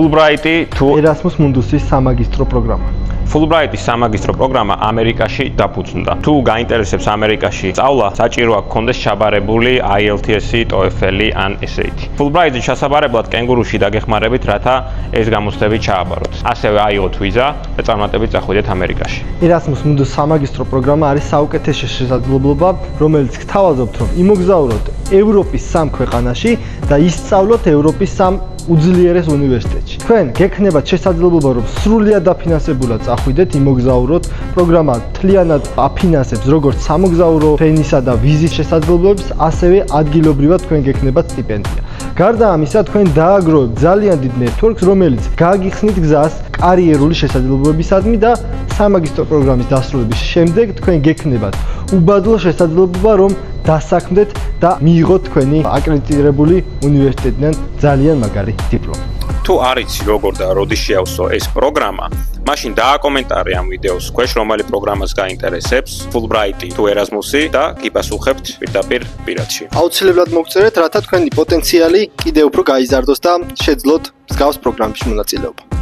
Fulbright-ი თუ Erasmus Mundus-ის სამაგისტრო პროგრამა. Fulbright-ის სამაგისტრო პროგრამა ამერიკაში დაფუძნდა. თუ გაინტერესებს ამერიკაში სწავლა, საჭიროა გქონდეს ჩაბარებული IELTS-ი, TOEFL-ი ან SAT. Fulbright-ის ჩასაბარებლად კენგურუში დაგეხმარებით, რათა ეს გამოცდები ჩააბაროთ. ასევე აიღოთ ვიზა და წარმატებით წახვიდეთ ამერიკაში. Erasmus Mundus სამაგისტრო პროგრამა არის საუკეთესო შესაძლებლობა, რომელიც გთავაზობთ, რომ იმოგზაუროთ ევროპის 3 ქვეყანაში და ისწავლოთ ევროპის 3 უძლიერეს უნივერსიტეტში. თქვენ გექნებათ შესაძლებლობა, რომ სრულიად დაფინანსებულად წახვიდეთ, იმოგზაუროთ. პროგრამა მთლიანად აფინანსებს როგორც სამოგზაურო ფენისა და ვიზის შესაძლებლობებს, ასევე ადგილობრივად თქვენ გექნებათ სტიპენდია. გარდა ამისა, თქვენ დააგროვებთ ძალიან დიდ ნეტვორკს, რომელიც გააგიხსნით გზას კარიერული შესაძლებლობებისადმი და სამაგისტრო პროგრამის დასრულების შემდეგ თქვენ გექნებათ უბადლო შესაძლებლობა, რომ დასაქმდეთ და მიიღოთ თქვენი აკრედიტირებული უნივერსიტეტიდან ძალიან მაგარი დიპლომი. თუ არ იცი როგორ და როდი შეავსო ეს პროგრამა, მაშინ დააკომენტარე ამ ვიდეოს ქვეშ, რომელი პროგრამას გაინტერესებს, Fulbright-ი თუ Erasmus-ი და გიპასუხებთ პირდაპირ პირადში. აუცილებლად მოგწერეთ, რათა თქვენი პოტენციალი კიდევ უფრო გაიზარდოს და შეძლოთ მსგავს პროგრამებში მონაწილეობა.